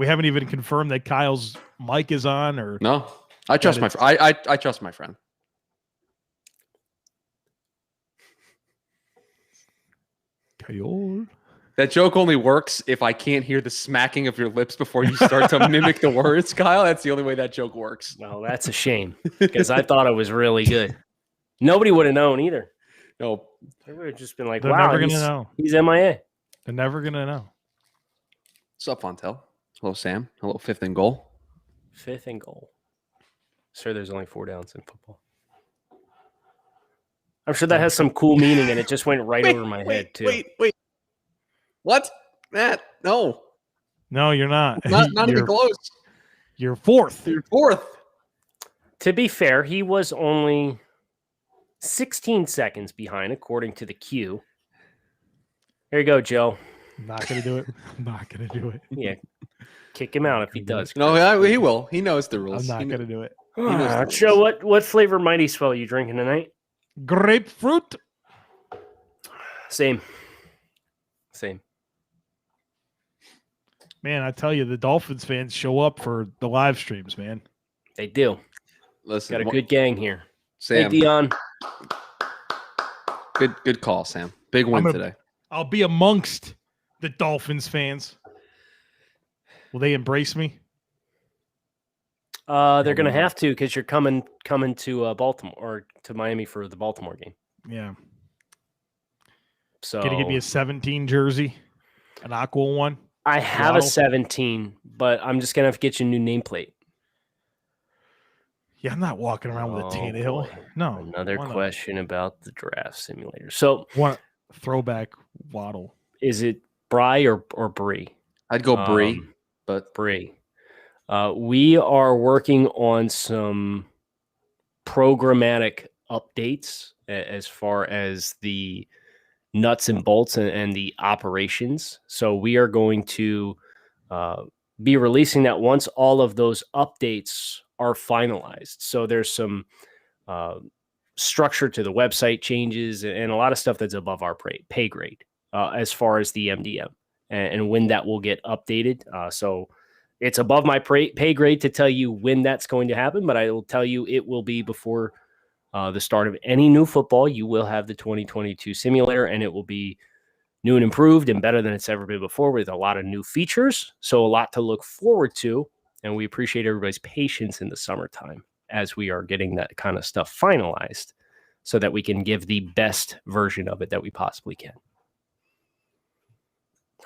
We haven't even confirmed that Kyle's mic is on, or no. I trust my I trust my friend. Kyle. That joke only works if I can't hear the smacking of your lips before you start to mimic the words, Kyle. That's the only way that joke works. Well, that's a shame because I thought it was really good. Nobody would have known either. No, They would have just been like, They're wow, never gonna know. He's MIA. They're never gonna know. what's up, Fontel? Hello, Sam. Hello, 5th and goal. 5th and goal. Sir, there's only 4 downs in football. I'm sure that has some cool meaning, and it just went right over my head, too. Wait. What? Matt, no. No, you're not. Not even close. You're 4th. You're 4th. To be fair, he was only 16 seconds behind, according to the queue. Here you go, Joe. I'm not going to do it. I'm not going to do it. Yeah. Kick him out if he does. No, he will. He knows the rules. I'm not going to do it. Joe, what flavor Mighty Swell are you drinking tonight? Grapefruit. Same. Man, I tell you, the Dolphins fans show up for the live streams, man. They do. Listen, got a good gang here. Sam. Hey, Dion. Good call, Sam. Big win today. I'll be amongst the Dolphins fans. Will they embrace me? They're going to have to because you're coming to Baltimore or to Miami for the Baltimore game. Yeah. So Gonna give me a 17 jersey, an aqua one. I have a 17, but I'm just gonna have to get you a new nameplate. Yeah, I'm not walking around with a Tannehill. No. Another question about the draft simulator. So one throwback Waddle. Is it Bry or Bree? I'd go Bree, but Bree. We are working on some programmatic updates as far as the nuts and bolts and the operations. So we are going to be releasing that once all of those updates are finalized. So there's some structure to the website changes and a lot of stuff that's above our pay grade as far as the MDM and when that will get updated. So it's above my pay grade to tell you when that's going to happen, but I will tell you it will be before the start of any new football. You will have the 2022 simulator, and it will be new and improved and better than it's ever been before with a lot of new features. So a lot to look forward to, and we appreciate everybody's patience in the summertime as we are getting that kind of stuff finalized so that we can give the best version of it that we possibly can.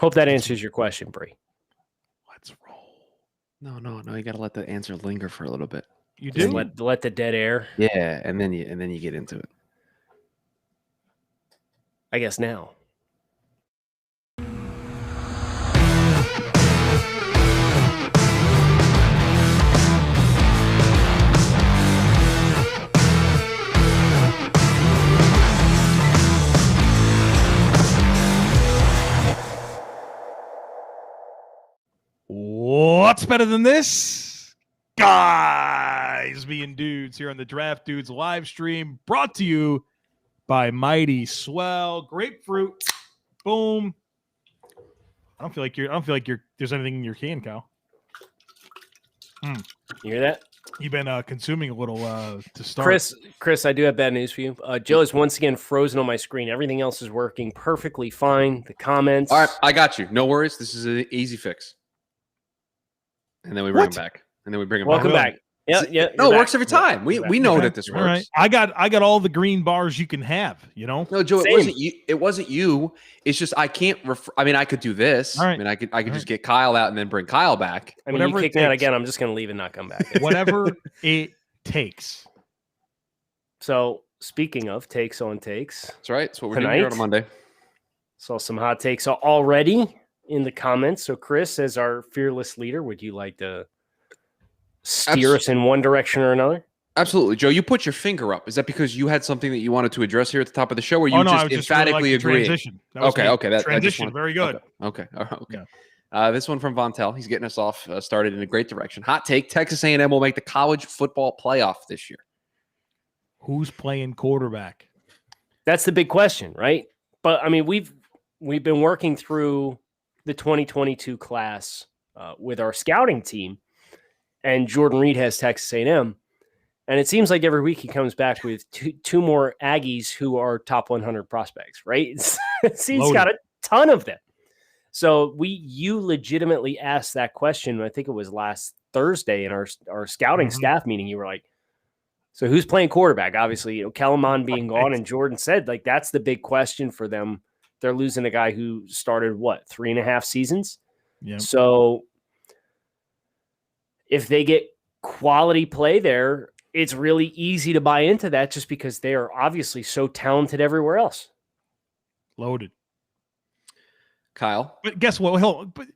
Hope that answers your question, Bree. Let's roll. No. You got to let the answer linger for a little bit. You do let the dead air. Yeah, and then you get into it. I guess now. What's better than this? Guys being dudes here on the Draft Dudes live stream, brought to you by Mighty Swell Grapefruit. Boom. I don't feel like there's anything in your can, Cal. You hear that? You've been consuming a little to start. Chris, I do have bad news for you. Joe is once again frozen on my screen. Everything else is working perfectly fine. The comments. All right, I got you. No worries. This is an easy fix. And then we bring him back. Welcome back. Yeah. No, it works every time. We know that this works. All right. I got all the green bars you can have, you know? No, Joe, it wasn't you. It's just I can't I could do this. All right. I mean, I could just get Kyle out and then bring Kyle back. I mean, you kick me out again, I'm just going to leave and not come back. Whatever it takes. So, speaking of takes on takes. That's right. That's what we're doing here on a Monday. Saw some hot takes already in the comments. So, Chris, as our fearless leader, would you like to steer us in one direction or another? Absolutely. Joe, you put your finger up. Is that because you had something that you wanted to address here at the top of the show, or you just emphatically agree? Okay. Transition. Very good. Okay. All right. Okay. Yeah. This one from Vontel. He's getting us off started in a great direction. Hot take: Texas A&M will make the college football playoff this year. Who's playing quarterback? That's the big question, right? But I mean, we've been working through the 2022 class with our scouting team, and Jordan Reed has Texas A&M. And it seems like every week he comes back with two more Aggies who are top 100 prospects, right? He's got a ton of them. So you legitimately asked that question. I think it was last Thursday in our scouting staff meeting. You were like, so who's playing quarterback? Obviously, Kellen Mond being gone, and Jordan said, like, that's the big question for them. They're losing a guy who started, 3.5 seasons? Yeah. So if they get quality play there, it's really easy to buy into that just because they are obviously so talented everywhere else. Loaded. Kyle. But guess what? But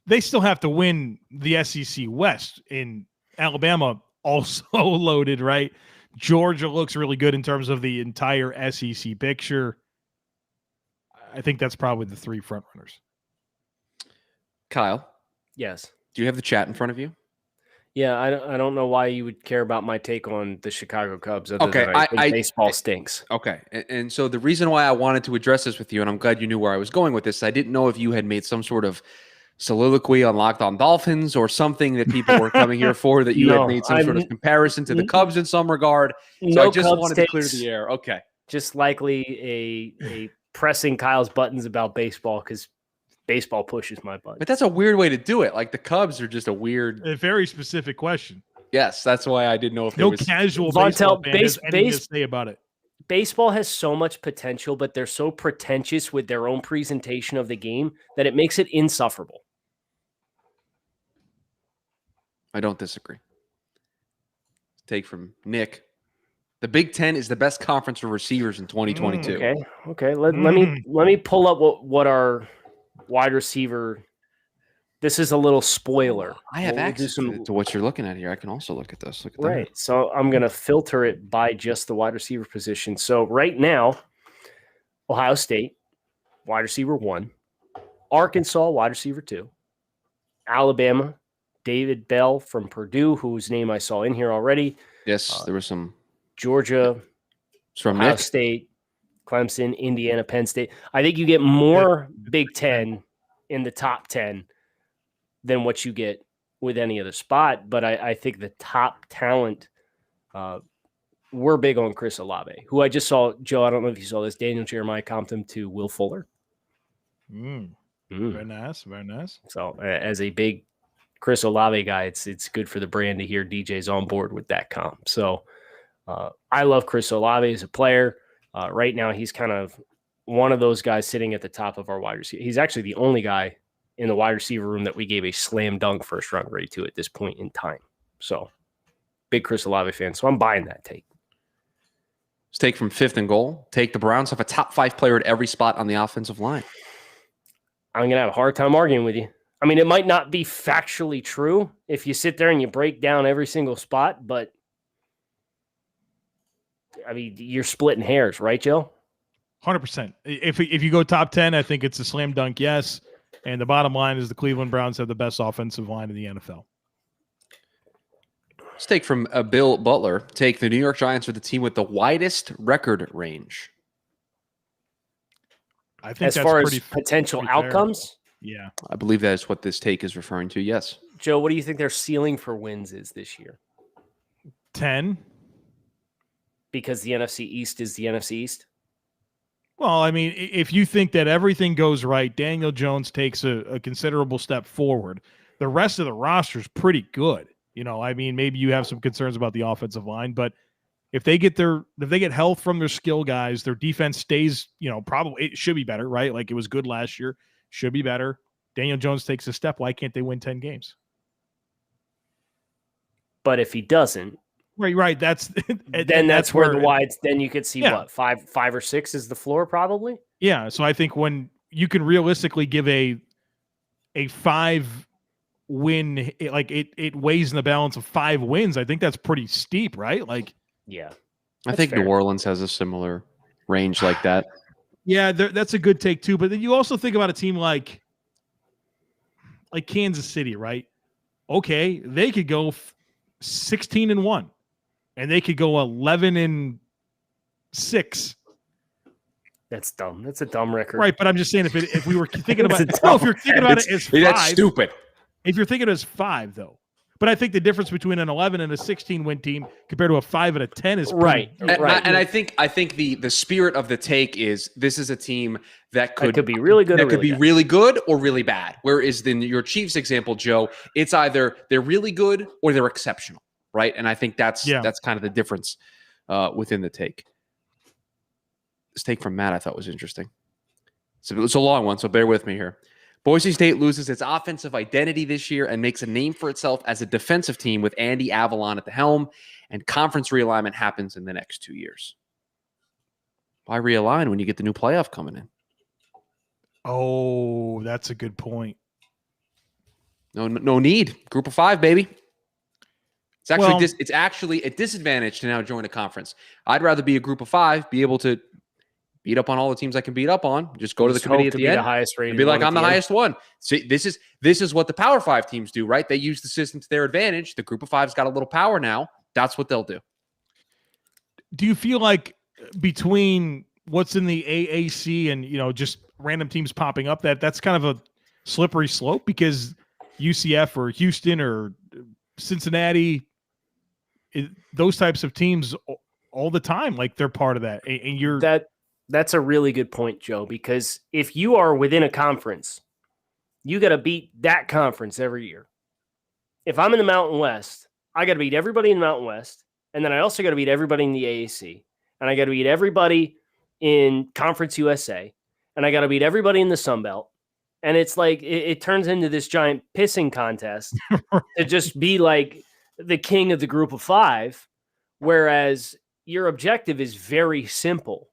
they still have to win the SEC West. In Alabama, also loaded, right? Georgia looks really good in terms of the entire SEC picture. I think that's probably the 3 front runners. Kyle. Yes. Do you have the chat in front of you? Yeah, I don't know why you would care about my take on the Chicago Cubs. I think baseball stinks. Okay, and so the reason why I wanted to address this with you, and I'm glad you knew where I was going with this, I didn't know if you had made some sort of soliloquy on Locked On Dolphins or something that people were coming here for, that you had made some sort of comparison to the Cubs in some regard. So I just wanted to clear the air. Okay. Just likely a pressing Kyle's buttons about baseball because baseball pushes my buttons. But that's a weird way to do it. Like, the Cubs are just a very specific question. Yes, that's why I didn't know if there was casual baseball fan has anything to say about it. Baseball has so much potential, but they're so pretentious with their own presentation of the game that it makes it insufferable. I don't disagree. Take from Nick. The Big Ten is the best conference for receivers in 2022. Okay. Let me pull up what our wide receiver. This is a little spoiler. I have access to what you're looking at here. I can also look at this. Look at right. That. So I'm going to filter it by just the wide receiver position. So right now, Ohio State, wide receiver 1, Arkansas, wide receiver 2, Alabama, David Bell from Purdue, whose name I saw in here already. Yes, there was some. Georgia, from Ohio Nick. State, Clemson, Indiana, Penn State. I think you get more Big Ten in the top 10 than what you get with any other spot. But I think the top talent, we're big on Chris Olave, who I just saw. Joe, I don't know if you saw this. Daniel Jeremiah comped him to Will Fuller. Very nice. Very nice. So as a big Chris Olave guy, it's good for the brand to hear DJ's on board with that comp. So I love Chris Olave as a player. Right now, he's kind of one of those guys sitting at the top of our wide receiver. He's actually the only guy in the wide receiver room that we gave a slam dunk first round grade to at this point in time. So, big Chris Olave fan. So I'm buying that take. Let's take from 5th and goal. Take the Browns have a top 5 player at every spot on the offensive line. I'm going to have a hard time arguing with you. I mean, it might not be factually true if you sit there and you break down every single spot, but I mean, you're splitting hairs, right, Joe? 100%. If you go top 10, I think it's a slam dunk, yes. And the bottom line is the Cleveland Browns have the best offensive line in the NFL. Let's take from Bill Butler. Take the New York Giants are the team with the widest record range. I think as far as potential outcomes? Yeah. I believe that is what this take is referring to, yes. Joe, what do you think their ceiling for wins is this year? 10. Because the NFC East is the NFC East? Well, I mean, if you think that everything goes right, Daniel Jones takes a considerable step forward. The rest of the roster is pretty good. I mean, maybe you have some concerns about the offensive line, but if they get health from their skill guys, their defense stays, probably it should be better, right? Like it was good last year, should be better. Daniel Jones takes a step. Why can't they win 10 games? But if he doesn't, right. That's where the wides. Then you could see what 5 or 6 is the floor, probably. Yeah. So I think when you can realistically give a 5 win, like it weighs in the balance of 5 wins. I think that's pretty steep, right? Like, yeah, I think fair. New Orleans has a similar range like that. Yeah, that's a good take too. But then you also think about a team like Kansas City, right? Okay, they could go 16-1. And they could go 11-6. That's dumb. That's a dumb record, right? But I'm just saying, if we were thinking about, if you're thinking about it as 5, that's stupid. If you're thinking as 5, though. But I think the difference between an 11 and a 16 win team compared to a 5 and a 10 is right. And I think the spirit of the take is this is a team that could be really good. That could be really good or really bad. Whereas in your Chiefs example, Joe, it's either they're really good or they're exceptional, right? And I think that's kind of the difference within the take. This take from Matt I thought was interesting. So it's a long one, so bear with me here. Boise State loses its offensive identity this year and makes a name for itself as a defensive team with Andy Avalon at the helm, and conference realignment happens in the next 2 years. Why realign when you get the new playoff coming in? Oh, that's a good point. No need. Group of 5, baby. It's actually a disadvantage to now join a conference. I'd rather be a group of 5, be able to beat up on all the teams I can beat up on. Just go to the committee at the end. And be like, I'm the highest one. See, this is what the Power 5 teams do, right? They use the system to their advantage. The group of 5's got a little power now. That's what they'll do. Do you feel like between what's in the AAC and, just random teams popping up, that's kind of a slippery slope? Because UCF or Houston or Cincinnati, those types of teams all the time, like they're part of that. And you're That's a really good point, Joe, because if you are within a conference, you got to beat that conference every year. If I'm in the Mountain West, I got to beat everybody in the Mountain West, and then I also got to beat everybody in the AAC, and I got to beat everybody in Conference USA, and I got to beat everybody in the Sun Belt. And it's like it turns into this giant pissing contest to just be like the king of the group of 5, whereas your objective is very simple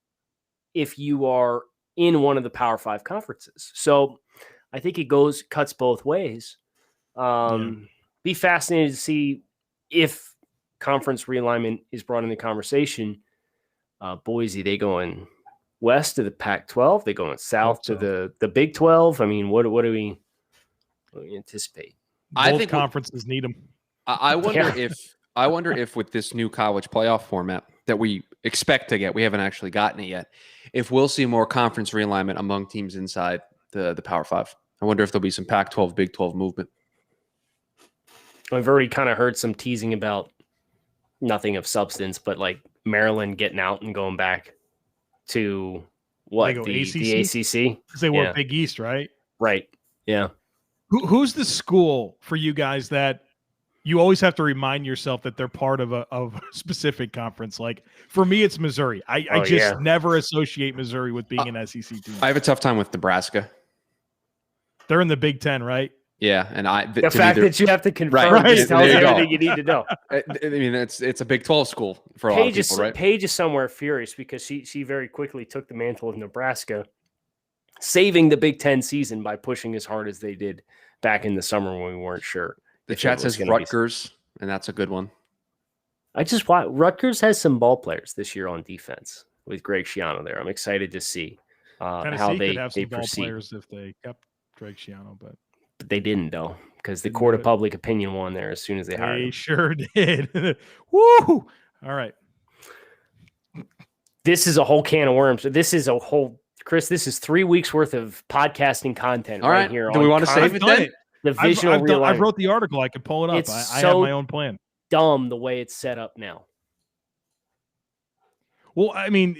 if you are in one of the Power 5 conferences. So I think it cuts both ways. Be fascinated to see if conference realignment is brought into conversation. Boise, they going west to the Pac-12. They going south to the Big 12. I mean, what do we anticipate? I think conferences need them. I wonder if with this new college playoff format that we expect to get, we haven't actually gotten it yet, if we'll see more conference realignment among teams inside the Power 5. I wonder if there'll be some Pac-12, Big 12 movement. I've already kind of heard some teasing about nothing of substance, but like Maryland getting out and going back to the ACC? Because they were Big East, right? Right. Yeah. Who's the school for you guys that you always have to remind yourself that they're part of a specific conference? Like for me, it's Missouri. I just never associate Missouri with being an SEC team. I have a tough time with Nebraska. They're in the Big Ten, right? Yeah, and the fact that you have to confirm tells you everything you need to know. I mean, it's a Big 12 school for a lot of people, right? Paige is somewhere furious because she very quickly took the mantle of Nebraska, saving the Big Ten season by pushing as hard as they did back in the summer when we weren't sure. The chat says Rutgers, and that's a good one. Rutgers has some ball players this year on defense with Greg Schiano there. I'm excited to see how they could have some ball proceed. Players if they kept Greg Schiano, but they didn't though, because the court of public opinion won there as soon as they hired him. They sure did. Woo! All right. This is a whole can of worms. This is a whole, Chris, this is 3 weeks worth of podcasting content right here. Do we want to save it then? Divisional I wrote the article. I could pull it up. I have my own plan. Dumb the way it's set up now. Well, I mean,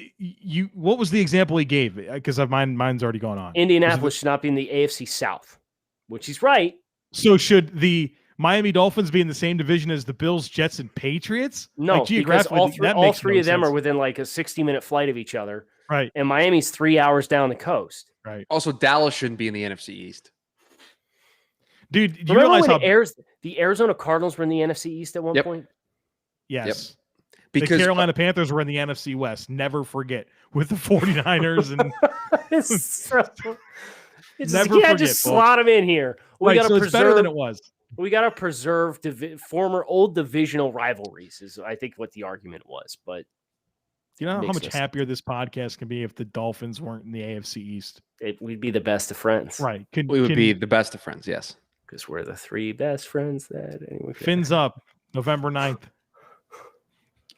what was the example he gave? Because mine's already gone on. Indianapolis should not be in the AFC South, which he's right. So should the Miami Dolphins be in the same division as the Bills, Jets, and Patriots? No, because all three of them are within like a 60-minute flight of each other. Right. And Miami's 3 hours down the coast. Right. Also, Dallas shouldn't be in the NFC East. Dude, do you realize how the Arizona Cardinals were in the NFC East at one point? Yes. Yep. Because the Carolina Panthers were in the NFC West. Never forget. With the 49ers and you can't just slot them in here. It's better than it was. We got to preserve former old divisional rivalries is I think what the argument was. But you know how much happier this podcast can be if the Dolphins weren't in the AFC East? We'd be the best of friends. Right. We would be the best of friends, yes. Because we're the 3 best friends that anyone could Fins have. up, November 9th.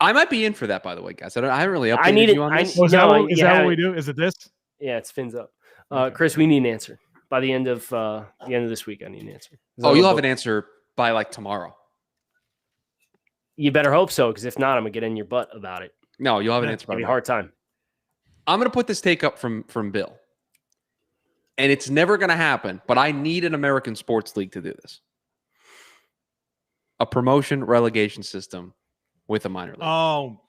I might be in for that, by the way, guys. I haven't really updated you on this. Is that what we do? Is it this? Yeah, it's Fins up. Chris, we need an answer. by the end of this week. I need an answer. You'll have an answer by like tomorrow. You better hope so, because if not, I'm gonna get in your butt about it. No, you'll have an answer by tomorrow. tomorrow. Hard time. I'm gonna put this take up from Bill, and it's never gonna happen. But I need an American sports league to do this. A promotion relegation system with a minor league. Oh,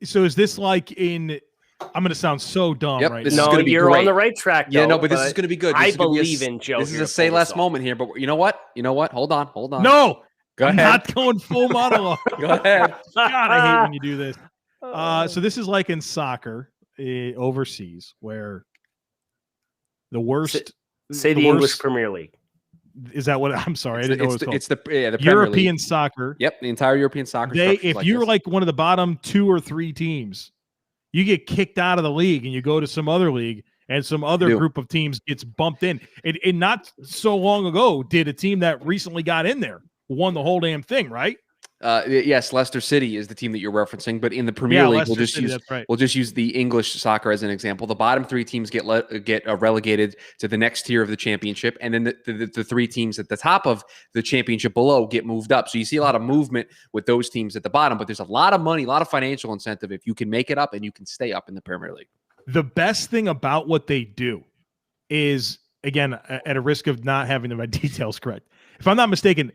so is this like in? I'm going to sound so dumb, Yep, right? this now. is going to be you're great. on the right track. Yeah, though, no, but this is going to be good. I believe in Joe. This is a say less moment here, but you know what? Hold on. No, Go I'm ahead. not going full monologue. Go ahead. God, I hate when you do this. So this is like in soccer overseas, where the worst. Say the English Premier League. Is that what? I'm sorry, I didn't know what it was called. It's the Premier European League. Soccer. Yep, the entire European soccer. If you're like one of the bottom 2 or 3 teams, you get kicked out of the league and you go to some other league, and some other group of teams gets bumped in. And not so long ago did a team that recently got in there won the whole damn thing, right? Yes, Leicester City is the team that you're referencing, but in the Premier League, we'll just use the English soccer as an example. The bottom 3 teams get relegated to the next tier of the championship, and then the 3 teams at the top of the championship below get moved up. So you see a lot of movement with those teams at the bottom, but there's a lot of money, a lot of financial incentive if you can make it up and you can stay up in the Premier League. The best thing about what they do is, again, at a risk of not having my details correct, if I'm not mistaken,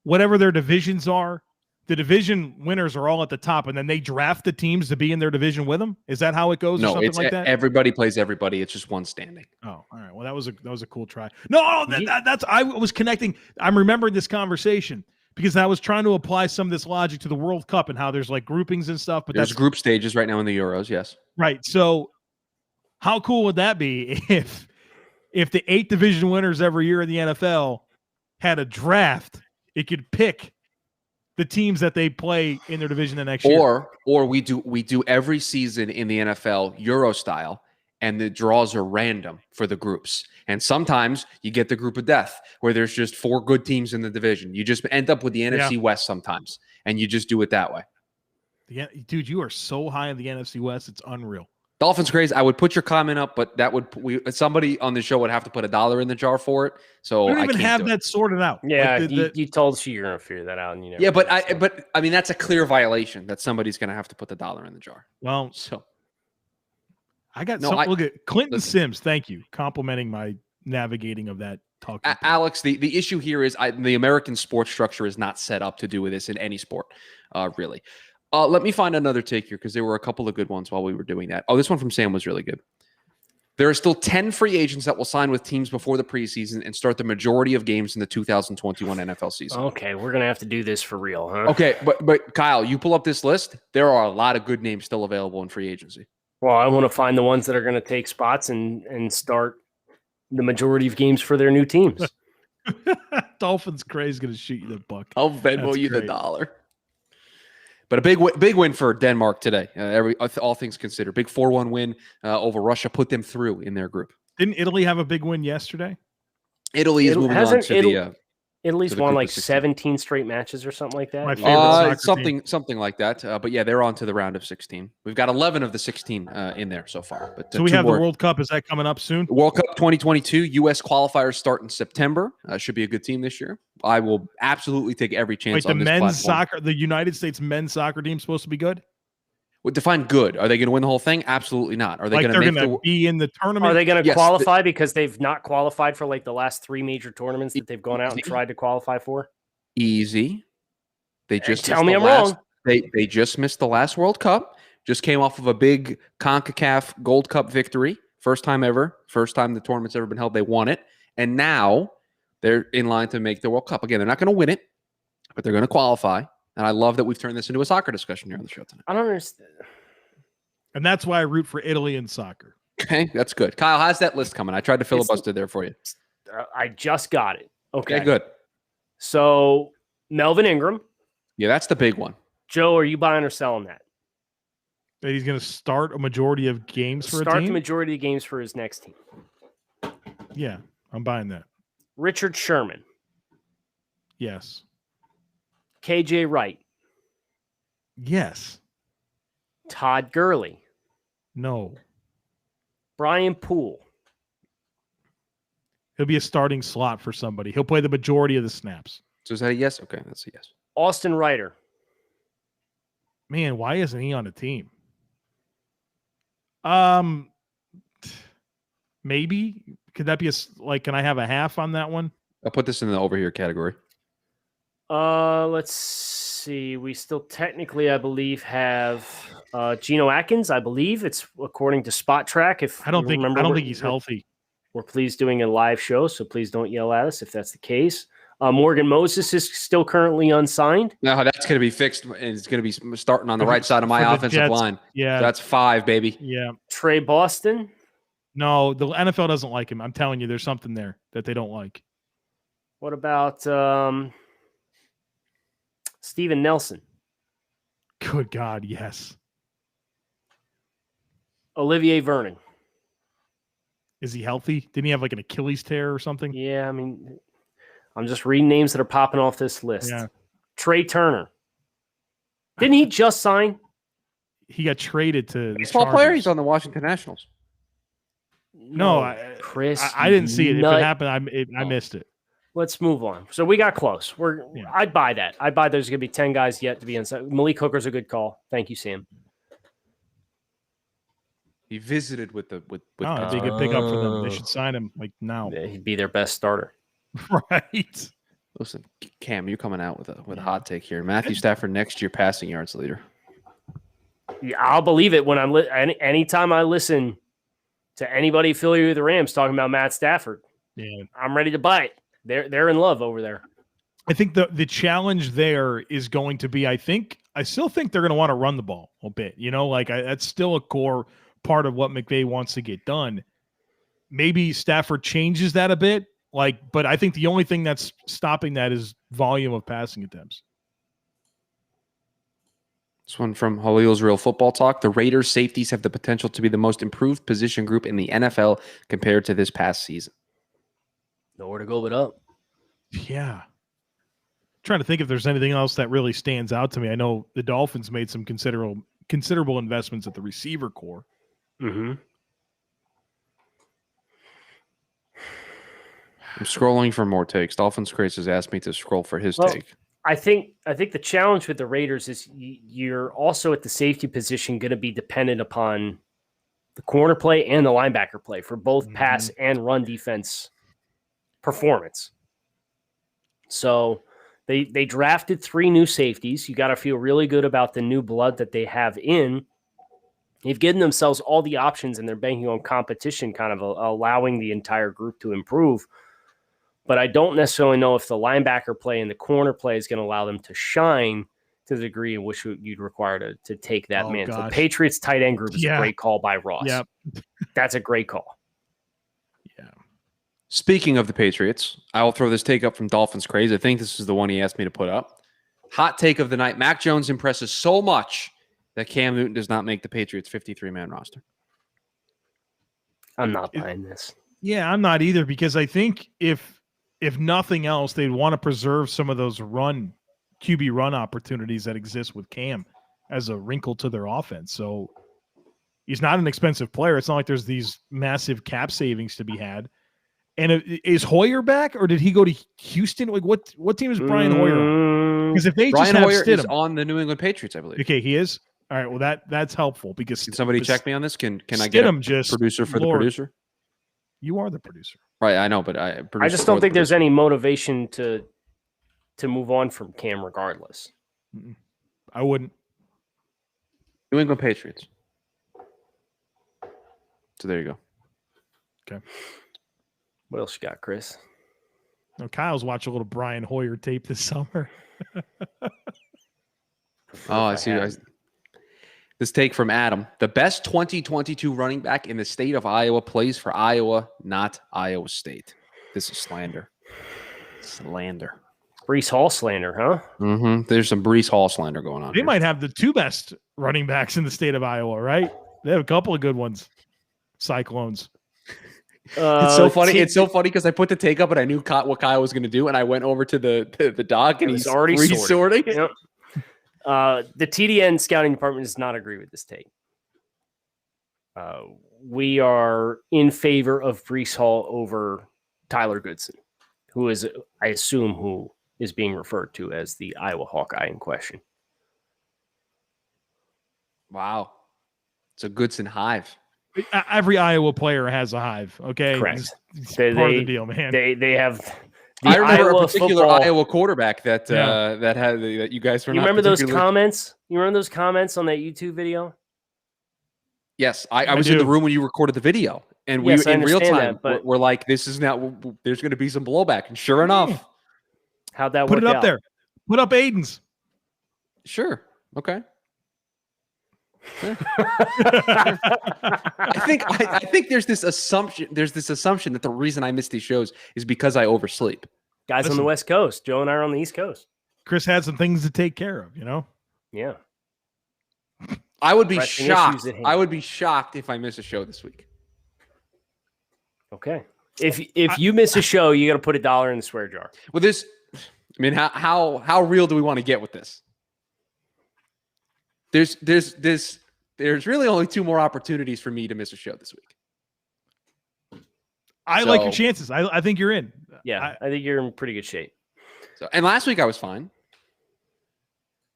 whatever their divisions are, the division winners are all at the top, and then they draft the teams to be in their division with them. Is that how it goes? No, or something it's like that? Everybody plays everybody. It's just one standing. Oh, all right. Well, that was a cool try. No, that's I was connecting. I'm remembering this conversation because I was trying to apply some of this logic to the World Cup and how there's like groupings and stuff. But there's group stages right now in the Euros. Yes. Right. So, how cool would that be if the 8 division winners every year in the NFL had a draft? It could pick the teams that they play in their division the next year. Or we do every season in the NFL Euro style, and the draws are random for the groups. And sometimes you get the group of death where there's just 4 good teams in the division. You just end up with the NFC West sometimes, and you just do it that way. Dude, you are so high in the NFC West, it's unreal. Dolphins crazy. I would put your comment up, but somebody on the show would have to put $1 in the jar for it. So we don't even have that sorted out. Yeah, like you told us you're gonna figure that out, and but I mean that's a clear viation that somebody's gonna have to put the $1 in the jar. Well, so I got look at Clinton Sims. Thank you, complimenting my navigating of that talk. Alex, the issue here is the American sports structure is not set up to do with this in any sport, really. Let me find another take here because there were a couple of good ones while we were doing that. Oh, this one from Sam was really good. There are still 10 free agents that will sign with teams before the preseason and start the majority of games in the 2021 NFL season. Okay, we're going to have to do this for real, huh? Okay, but Kyle, you pull up this list. There are a lot of good names still available in free agency. Well, I want to find the ones that are going to take spots and start the majority of games for their new teams. Dolphins crazy is going to shoot you the buck. I'll Venmo you the $1. But a big win for Denmark today. All things considered, big 4-1 win over Russia, put them through in their group. Didn't Italy have a big win yesterday? Italy is moving on to the. Italy's won like 17 straight matches or something like that. My favorite something like that. But yeah, they're on to the round of 16. We've got 11 of the 16 in there so far. But so we have the World Cup. Is that coming up soon? World Cup 2022 U.S. qualifiers start in September. Should be a good team this year. I will absolutely take every chance. Wait, on this men's platform. soccer, the United States men's soccer team supposed to be good? Well, define good. Are they going to win the whole thing? Absolutely not. Are they going to be in the tournament? Are they going to qualify because they've not qualified for like the last 3 major tournaments that they've gone out and tried to qualify for? Easy. They just tell me I'm wrong. They just missed the last World Cup. Just came off of a big CONCACAF Gold Cup victory. First time ever. First time the tournament's ever been held. They won it. And now they're in line to make the World Cup. Again, they're not going to win it, but they're going to qualify. And I love that we've turned this into a soccer discussion here on the show tonight. I don't understand. And that's why I root for Italy in soccer. Okay, that's good. Kyle, how's that list coming? I tried to filibuster there for you. I just got it. Okay, good. So Melvin Ingram. Yeah, that's the big one. Joe, are you buying or selling that? That he's going to start a majority of games for a team? Start the majority of games for his next team. Yeah, I'm buying that. Richard Sherman. Yes. KJ Wright. Yes. Todd Gurley. No. Brian Poole. He'll be a starting slot for somebody. He'll play the majority of the snaps. So is that a yes? Okay, that's a yes. Austin Ryder. Man, why isn't he on the team? Maybe. Could that be can I have a half on that one? I'll put this in the over here category. Let's see. We still technically, I believe, have Geno Atkins. I believe it's according to Spot Track. I don't think he's healthy. We're pleased doing a live show, so please don't yell at us if that's the case. Morgan Moses is still currently unsigned. No, that's going to be fixed, and it's going to be starting on the right side of my offensive line. Yeah, that's 5, baby. Yeah. Trey Boston. No, the NFL doesn't like him. I'm telling you, there's something there that they don't like. What about Steven Nelson? Good God, yes. Olivier Vernon. Is he healthy? Didn't he have an Achilles tear or something? Yeah, I mean, I'm just reading names that are popping off this list. Yeah. Trey Turner. Didn't he just sign? He got traded to the baseball player. He's on the Washington Nationals. No, Chris, I didn't see it. If it happened, I missed it. Let's move on. So we got close. I'd buy that. I'd buy there's going to be 10 guys yet to be inside. Malik Hooker's a good call. Thank you, Sam. He visited with it'd be a good pickup for them. They should sign him now. He'd be their best starter. Right. Listen, Cam, you're coming out with a hot take here. Matthew Stafford next year passing yards leader. Yeah, I'll believe it when anytime I listen to anybody affiliated with the Rams talking about Matt Stafford. Yeah, I'm ready to buy it. They're in love over there. I think the challenge there is going to be. I still think they're going to want to run the ball a bit. That's still a core part of what McVay wants to get done. Maybe Stafford changes that a bit. But I think the only thing that's stopping that is volume of passing attempts. This one from Halil's Real Football Talk. The Raiders safeties have the potential to be the most improved position group in the NFL compared to this past season. Nowhere to go but up. Yeah. Trying to think if there's anything else that really stands out to me. I know the Dolphins made some considerable investments at the receiver core. Mm-hmm. I'm scrolling for more takes. Dolphins Craze has asked me to scroll for his take. I think the challenge with the Raiders is you're also at the safety position going to be dependent upon the corner play and the linebacker play for both pass and run defense performance. So they drafted 3 new safeties. You got to feel really good about the new blood that they have in. They've given themselves all the options, and they're banking on competition, kind of allowing the entire group to improve. But I don't necessarily know if the linebacker play and the corner play is going to allow them to shine to the degree in which you'd require to take that mantle. The Patriots tight end group is a great call by Ross. Yep. That's a great call. Yeah. Speaking of the Patriots, I will throw this take up from Dolphins Craze. I think this is the one he asked me to put up. Hot take of the night. Mac Jones impresses so much that Cam Newton does not make the Patriots 53-man roster. I'm not buying this. Yeah, I'm not either, because I think if nothing else, they'd want to preserve some of those QB run opportunities that exist with Cam as a wrinkle to their offense. So he's not an expensive player. It's not like there's these massive cap savings to be had. And is Hoyer back, or did he go to Houston? What team is Brian Hoyer on? Because if they Brian just have Hoyer Stidham, is on the New England Patriots, I believe. Okay, he is. All right. Well, that's helpful, because can somebody check me on this? Can I get a producer for the producer? You are the producer. Right, I know, but I just don't think there's any motivation to move on from Cam regardless. I wouldn't. New England Patriots. So there you go. Okay. What else you got, Chris? Now, Kyle's watched a little Brian Hoyer tape this summer. I see. This take from Adam. The best 2022 running back in the state of Iowa plays for Iowa, not Iowa State. This is slander. Slander. Breece Hall slander, huh? Mm-hmm. There's some Breece Hall slander going on. They might have the 2 best running backs in the state of Iowa, right? They have a couple of good ones. Cyclones. It's so funny. It's so funny because I put the take up and I knew what Kyle was going to do, and I went over to the doc and he's already sorting. Yep. The TDN scouting department does not agree with this take. We are in favor of Breece Hall over Tyler Goodson, who is, I assume, who is being referred to as the Iowa Hawkeye in question. Wow. It's a Goodson hive. Every Iowa player has a hive, okay? Correct. It's part of the deal, man. They have I remember Iowa a particular football. Iowa quarterback that you guys were You not remember those particularly... comments? You remember those comments on that YouTube video? Yes, I was in the room when you recorded the video, and we Yes, I in real understand time that, but we're like, this is not. There's going to be some blowback, and sure enough, how'd that Put work it up out? there. Put up Aiden's. sure, okay. I think there's this assumption. There's this assumption that the reason I miss these shows is because I oversleep. Guys on the West Coast. Joe and I are on the East Coast. Chris had some things to take care of, you know? Yeah. I would be Pressing shocked. issues at hand. I would be shocked if I miss a show this week. Okay. If you miss a show, you got to put $1 in the swear jar. Well, I mean, how real do we want to get with this? There's really only 2 more opportunities for me to miss a show this week. I like your chances. I think you're in. Yeah, I think you're in pretty good shape. So, and last week I was fine.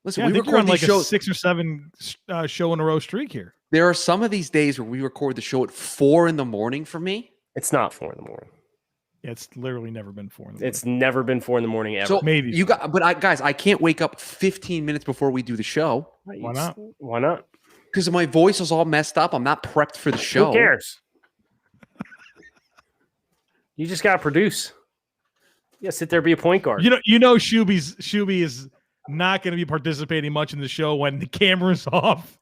Listen, I we think you're on record like these shows. a 6 or 7 show in a row streak here. There are some of these days where we record the show at 4 a.m. for me. It's not 4 a.m. Yeah, it's literally never been 4 a.m. It's never been 4 a.m. ever. So maybe guys, I can't wake up 15 minutes before we do the show. Why not? Why not? Because my voice is all messed up. I'm not prepped for the show. Who cares? You just got to produce. Yeah, sit there, be a point guard. You know, Shuby is not going to be participating much in the show when the camera's off.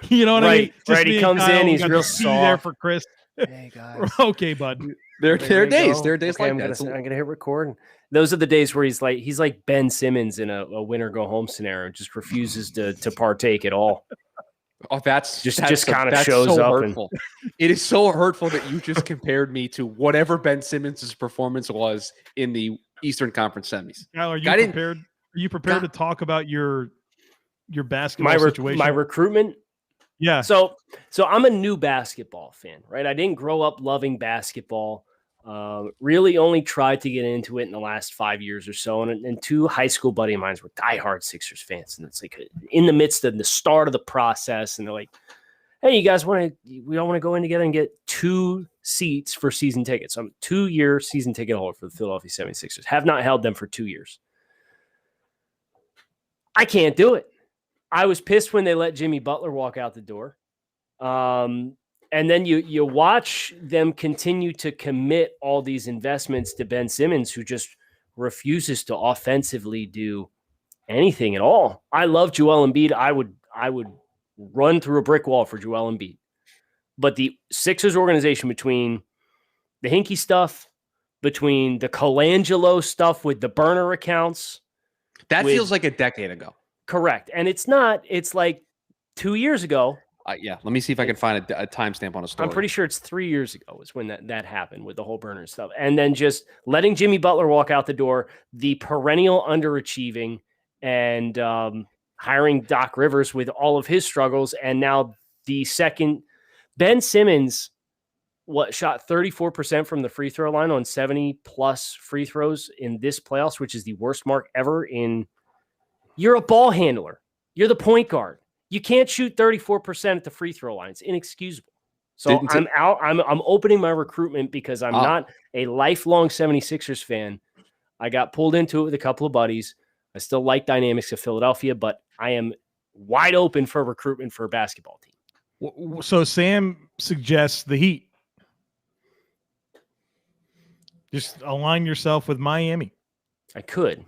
You know what I mean? Right. He comes in, he's real soft. There for Chris. Hey guys. Okay, bud. There are days. There are days okay, like that. I'm gonna hit record. Those are the days where he's like Ben Simmons in a win or go home scenario, just refuses to partake at all. Oh, that's just kind of shows so up. Hurtful. It is so hurtful that you just compared me to whatever Ben Simmons' performance was in the Eastern Conference semis. Kyle, are you prepared? Are you prepared to talk about your basketball situation? My recruitment? Yeah. So I'm a new basketball fan, right? I didn't grow up loving basketball. Really only tried to get into it in the last 5 years or so. And 2 high school buddy of mine were diehard Sixers fans. And it's like in the midst of the start of the process. And they're like, hey, you guys we all want to go in together and get 2 seats for season tickets. So I'm a 2-year season ticket holder for the Philadelphia 76ers. Have not held them for 2 years. I can't do it. I was pissed when they let Jimmy Butler walk out the door. And then you watch them continue to commit all these investments to Ben Simmons, who just refuses to offensively do anything at all. I love Joel Embiid. I would run through a brick wall for Joel Embiid. But the Sixers organization, between the Hinkie stuff, between the Colangelo stuff with the burner accounts. That feels like a decade ago. Correct. And it's not. It's like 2 years ago. Yeah, let me see if I can find a timestamp on a story. I'm pretty sure it's 3 years ago is when that happened with the whole burner stuff. And then just letting Jimmy Butler walk out the door, the perennial underachieving, and hiring Doc Rivers with all of his struggles. And now the second, Ben Simmons, shot 34% from the free throw line on 70-plus free throws in this playoffs, which is the worst mark ever in. You're a ball handler. You're the point guard. You can't shoot 34% at the free throw line. It's inexcusable. So I'm out. I'm opening my recruitment because I'm not a lifelong 76ers fan. I got pulled into it with a couple of buddies. I still like dynamics of Philadelphia, but I am wide open for recruitment for a basketball team. So Sam suggests the Heat. Just align yourself with Miami. I could.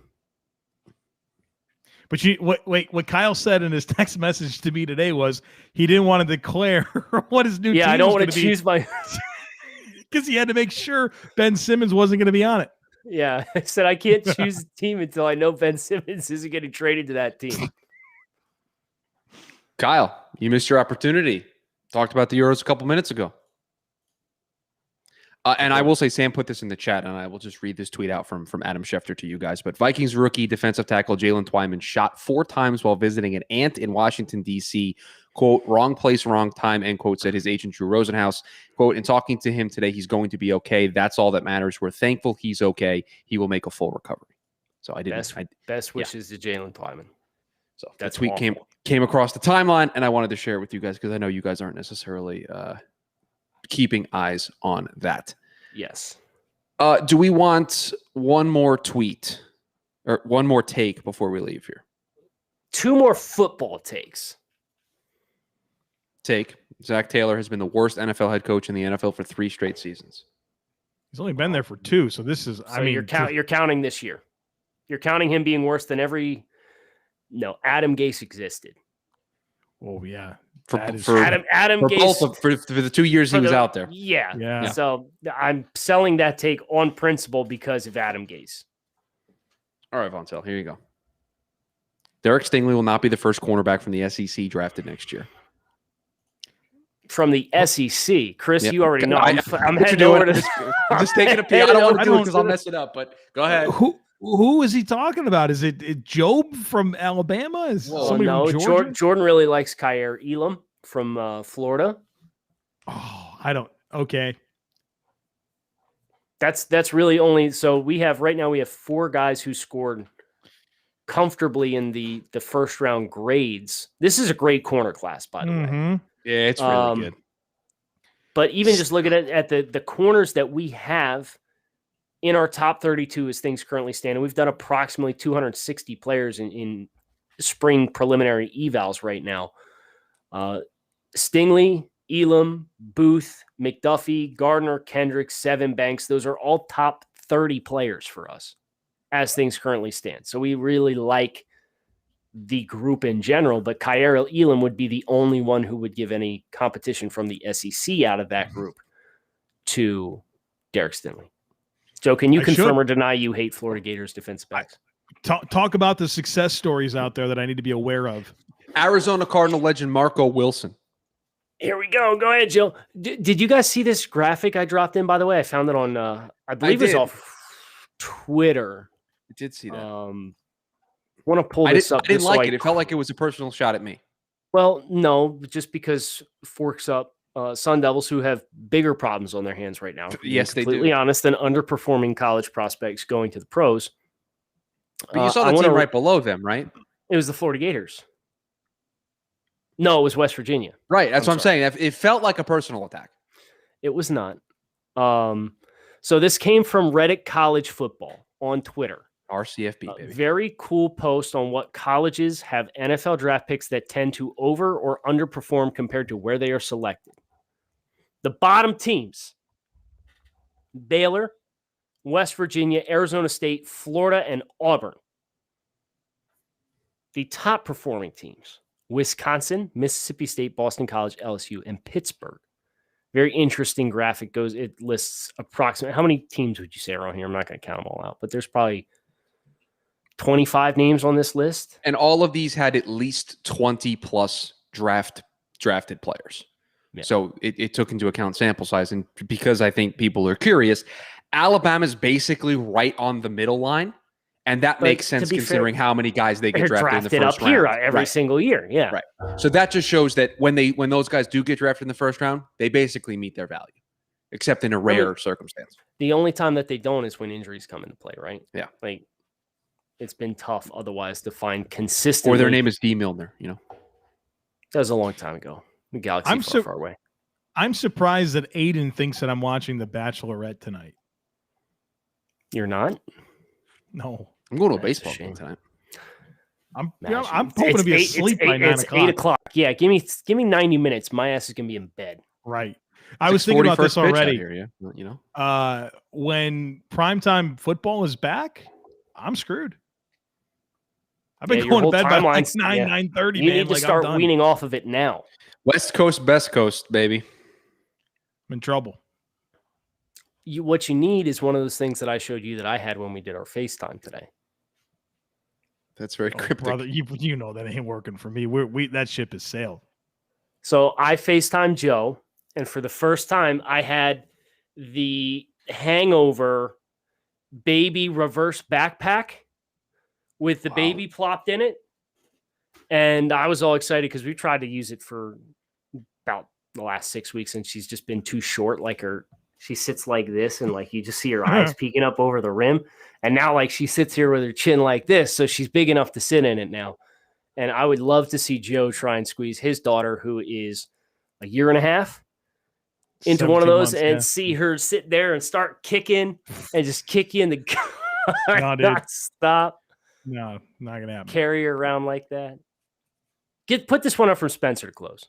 But what Kyle said in his text message to me today was he didn't want to declare what his new team I don't was want to choose my because he had to make sure Ben Simmons wasn't going to be on it. Yeah, I said I can't choose a team until I know Ben Simmons isn't getting traded to that team. Kyle, you missed your opportunity. Talked about the Euros a couple minutes ago. And I will say, Sam put this in the chat, and I will just read this tweet out from Adam Schefter to you guys. But Vikings rookie defensive tackle Jalen Twyman shot 4 times while visiting an aunt in Washington, D.C., quote, wrong place, wrong time, end quote, said his agent, Drew Rosenhaus. Quote, in talking to him today, he's going to be okay. That's all that matters. We're thankful he's okay. He will make a full recovery. So I didn't. Best wishes to Jalen Twyman. So that tweet came across the timeline, and I wanted to share it with you guys because I know you guys aren't necessarily keeping eyes on that. Yes. Do we want one more tweet or one more take before we leave here? 2 more football takes. Take. Zach Taylor has been the worst NFL head coach in the NFL for 3 straight seasons. He's only been there for 2, so this is. So you're counting this year. You're counting him being worse than every. No, Adam Gase existed. Oh yeah, for Adam Gase for the 2 years he was out there. Yeah. So I'm selling that take on principle because of Adam Gase. All right, Vontel, here you go. Derek Stingley will not be the first cornerback from the SEC drafted next year. From the SEC, Chris, you already know. I'm heading over to. I'm just taking a peek. I don't want to do it because I'll mess it up. But go ahead. Who is he talking about? Is it Job from Alabama? Is somebody from Georgia? Jordan really likes Kyer Elam from Florida. Oh, I don't. Okay. That's really only. So we have 4 guys who scored comfortably in the first round grades. This is a great corner class, by the way. Yeah, it's really good. But even just looking at the corners that we have in our top 32 as things currently stand, and we've done approximately 260 players in spring preliminary evals right now. Stingley, Elam, Booth, McDuffie, Gardner, Kendricks, Seven Banks, those are all top 30 players for us as things currently stand. So we really like the group in general, but Kyer Elam would be the only one who would give any competition from the SEC out of that group to Derek Stingley. Joe, can you confirm or deny you hate Florida Gators defensive backs? Talk about the success stories out there that I need to be aware of. Arizona Cardinal legend Marco Wilson. Here we go. Go ahead, Joe. Did you guys see this graphic I dropped in, by the way? I found it on, I believe it was off Twitter. I did see that. I want to pull this up. I didn't like it. It felt like it was a personal shot at me. Well, no, just because forks up Sun Devils, who have bigger problems on their hands right now. Yes, they do. Completely honest, than underperforming college prospects going to the pros. But you saw the team right below them, right? It was the Florida Gators. No, it was West Virginia. Right, that's what I'm saying. It felt like a personal attack. It was not. So this came from Reddit College Football on Twitter. RCFB, baby. Very cool post on what colleges have NFL draft picks that tend to over or underperform compared to where they are selected. The bottom teams: Baylor, West Virginia, Arizona State, Florida, and Auburn. The top performing teams: Wisconsin, Mississippi State, Boston College, LSU, and Pittsburgh. Very interesting graphic. It lists approximately, how many teams would you say are on here? I'm not going to count them all out, but there's probably 25 names on this list. And all of these had at least 20 plus drafted players. Yeah. So it took into account sample size. And because I think people are curious, Alabama's basically right on the middle line. And that makes sense considering how many guys they get drafted in the first round. Here every single year. Yeah. Right. So that just shows that when those guys do get drafted in the first round, they basically meet their value, except in a rare circumstance. The only time that they don't is when injuries come into play, right? Yeah. Like, it's been tough otherwise to find consistently. Or their name is D. Milner, That was a long time ago. The galaxy far away. I'm surprised that Aiden thinks that I'm watching The Bachelorette tonight. You're not? No. I'm going to a baseball game tonight. I'm hoping to be asleep by 9 o'clock. It's 8 o'clock. Yeah, give me 90 minutes. My ass is going to be in bed. Right. I was thinking about this already. Here, when primetime football is back, I'm screwed. I've been going to bed by like 9:30. You need to start weaning off of it now. West Coast, best coast, baby. I'm in trouble. What you need is one of those things that I showed you that I had when we did our FaceTime today. That's very cryptic. Brother, you know that ain't working for me. We that ship has sailed. So I FaceTimed Joe, and for the first time, I had the Hangover baby reverse backpack with the baby plopped in it. And I was all excited because we tried to use it for about the last 6 weeks, and she's just been too short. Like she sits like this, and like you just see her eyes peeking up over the rim. And now like she sits here with her chin like this, so she's big enough to sit in it now. And I would love to see Joe try and squeeze his daughter, who is a year and a half, into one of those and see her sit there and start kicking and just kick you in the gut. Not stop. No, not gonna happen. Carry her around like that. Put this one up from Spencer to close.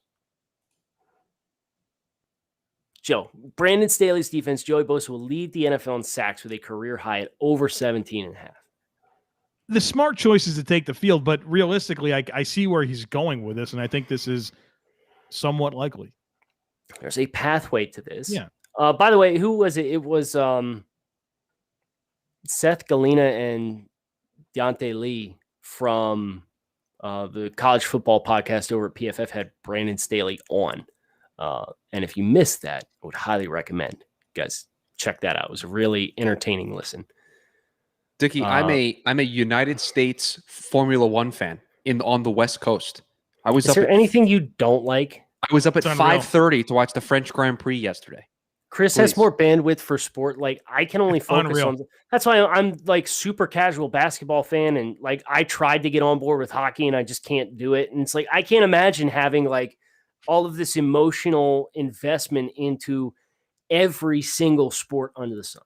Joe, Brandon Staley's defense, Joey Bosa will lead the NFL in sacks with a career high at over 17.5. The smart choice is to take the field, but realistically, I see where he's going with this, and I think this is somewhat likely. There's a pathway to this. Yeah. By the way, who was it? It was Seth Galina and Deontay Lee from the college football podcast over at PFF had Brandon Staley on. And if you missed that, I would highly recommend you guys check that out. It was a really entertaining listen. Dickie, I'm a United States Formula One fan on the West Coast. Is there anything you don't like? I was up at 5:30 to watch the French Grand Prix yesterday. Chris has more bandwidth for sport. Like I can only focus on. That's why I'm like super casual basketball fan, and like I tried to get on board with hockey, and I just can't do it. And it's like I can't imagine having like all of this emotional investment into every single sport under the sun.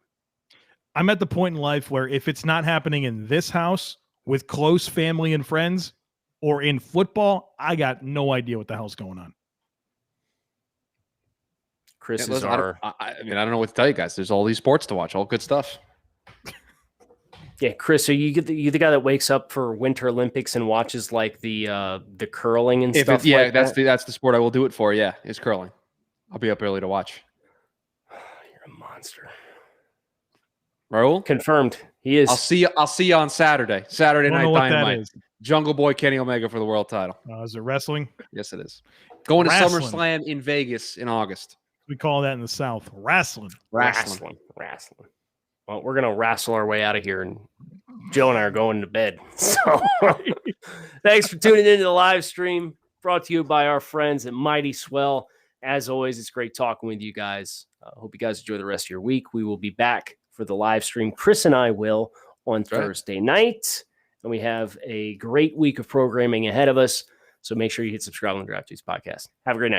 I'm at the point in life where if it's not happening in this house with close family and friends or in football, I got no idea what the hell's going on. Chris is our... I don't know what to tell you guys. There's all these sports to watch, all good stuff. Yeah, Chris, are you the guy that wakes up for Winter Olympics and watches like the curling and stuff? Yeah, that's the sport I will do it for. Yeah, is curling. I'll be up early to watch. You're a monster. Raul? Confirmed. He is. I'll see you on Saturday. Saturday Night Dynamite. Jungle Boy Kenny Omega for the world title. Is it wrestling? Yes, it is. Going to SummerSlam in Vegas in August. We call that in the South wrestling. Wrestling. Well, we're gonna wrestle our way out of here, and Joe and I are going to bed. So, thanks for tuning into the live stream. Brought to you by our friends at Mighty Swell. As always, it's great talking with you guys. Hope you guys enjoy the rest of your week. We will be back for the live stream. Chris and I will on Thursday night, and we have a great week of programming ahead of us. So make sure you hit subscribe on the Draft Dudes podcast. Have a great night.